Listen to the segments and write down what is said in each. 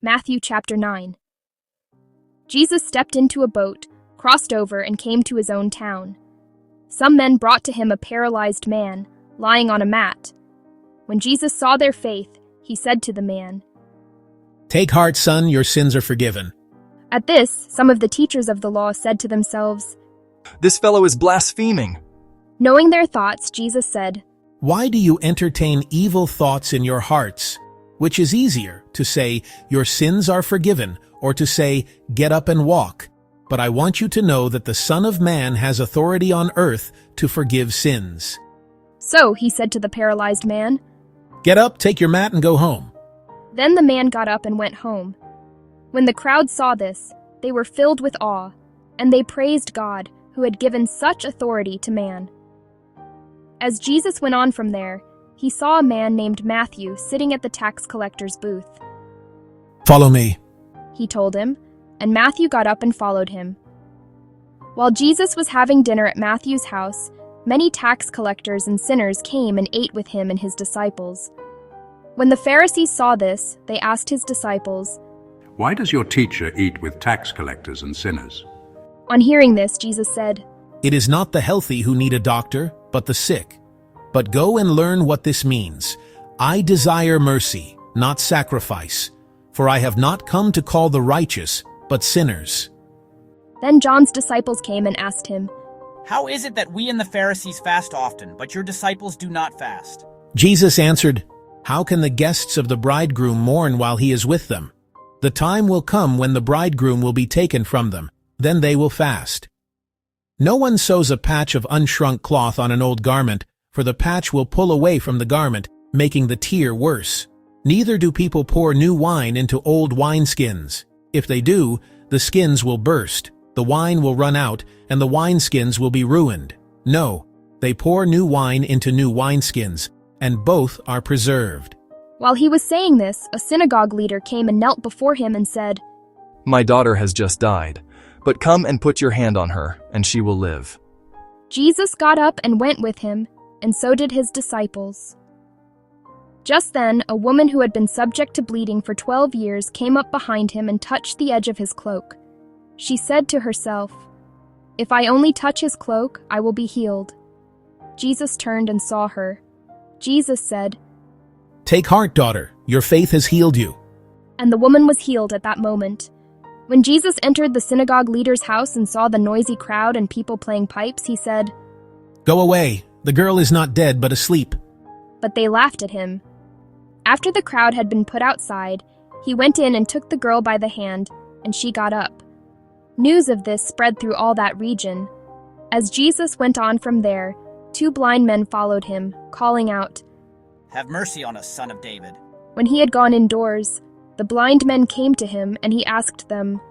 Matthew chapter 9. Jesus stepped into a boat, crossed over, and came to his own town. Some men brought to him a paralyzed man, lying on a mat. When Jesus saw their faith, he said to the man, "Take heart, son, your sins are forgiven." At this, some of the teachers of the law said to themselves, "This fellow is blaspheming." Knowing their thoughts, Jesus said, Why do you entertain evil thoughts in your hearts? Which is easier, to say, "Your sins are forgiven," or to say, "Get up and walk"? But I want you to know that the Son of Man has authority on earth to forgive sins. So he said to the paralyzed man. Get up, take your mat, and go home. Then the man got up and went home. When the crowd saw this, they were filled with awe, and they praised God, who had given such authority to man. As Jesus went on from there, he saw a man named Matthew sitting at the tax collector's booth. Follow me, he told him, and Matthew got up and followed him. While Jesus was having dinner at Matthew's house, many tax collectors and sinners came and ate with him and his disciples. When the Pharisees saw this, they asked his disciples, "Why does your teacher eat with tax collectors and sinners?" On hearing this, Jesus said, It is not the healthy who need a doctor, but the sick. But go and learn what this means. I desire mercy, not sacrifice, for I have not come to call the righteous, but sinners. Then John's disciples came and asked him, How is it that we and the Pharisees fast often, but your disciples do not fast? Jesus answered, How can the guests of the bridegroom mourn while he is with them? The time will come when the bridegroom will be taken from them. Then they will fast. No one sews a patch of unshrunk cloth on an old garment, for the patch will pull away from the garment, making the tear worse. Neither do people pour new wine into old wineskins. If they do, the skins will burst, the wine will run out, and the wineskins will be ruined. No, they pour new wine into new wineskins, and both are preserved. While he was saying this, a synagogue leader came and knelt before him and said, "My daughter has just died, but come and put your hand on her, and she will live." Jesus got up and went with him, and so did his disciples. Just then, a woman who had been subject to bleeding for 12 years came up behind him and touched the edge of his cloak. She said to herself, "If I only touch his cloak, I will be healed." Jesus turned and saw her. Jesus said, Take heart, daughter, your faith has healed you. and the woman was healed at that moment. When Jesus entered the synagogue leader's house and saw the noisy crowd and people playing pipes, he said, Go away, the girl is not dead but asleep. But they laughed at him. After the crowd had been put outside, he went in and took the girl by the hand, and she got up. News of this spread through all that region. As Jesus went on from there, 2 blind men followed him, calling out. Have mercy on us, Son of David. When he had gone indoors, the blind men came to him, and he asked them,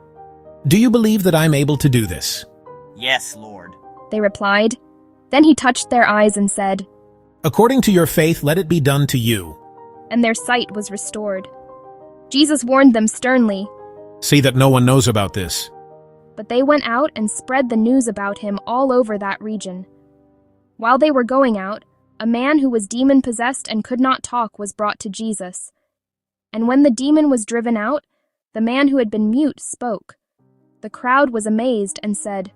Do you believe that I'm able to do this? Yes, Lord. They replied. Then he touched their eyes and said, According to your faith, let it be done to you. and their sight was restored. Jesus warned them sternly, See that no one knows about this. but they went out and spread the news about him all over that region. While they were going out, a man who was demon-possessed and could not talk was brought to Jesus. And when the demon was driven out, the man who had been mute spoke. The crowd was amazed and said,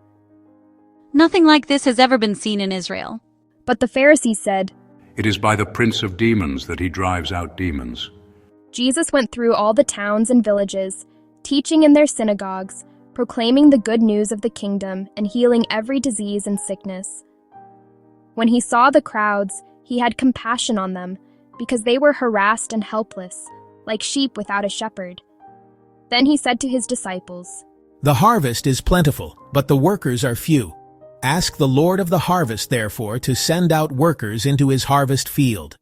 Nothing like this has ever been seen in Israel. But the Pharisees said, It is by the prince of demons that he drives out demons. Jesus went through all the towns and villages, teaching in their synagogues, proclaiming the good news of the kingdom and healing every disease and sickness. When he saw the crowds, he had compassion on them, because they were harassed and helpless, like sheep without a shepherd. Then he said to his disciples, The harvest is plentiful, but the workers are few. Ask the Lord of the harvest, therefore, to send out workers into his harvest field.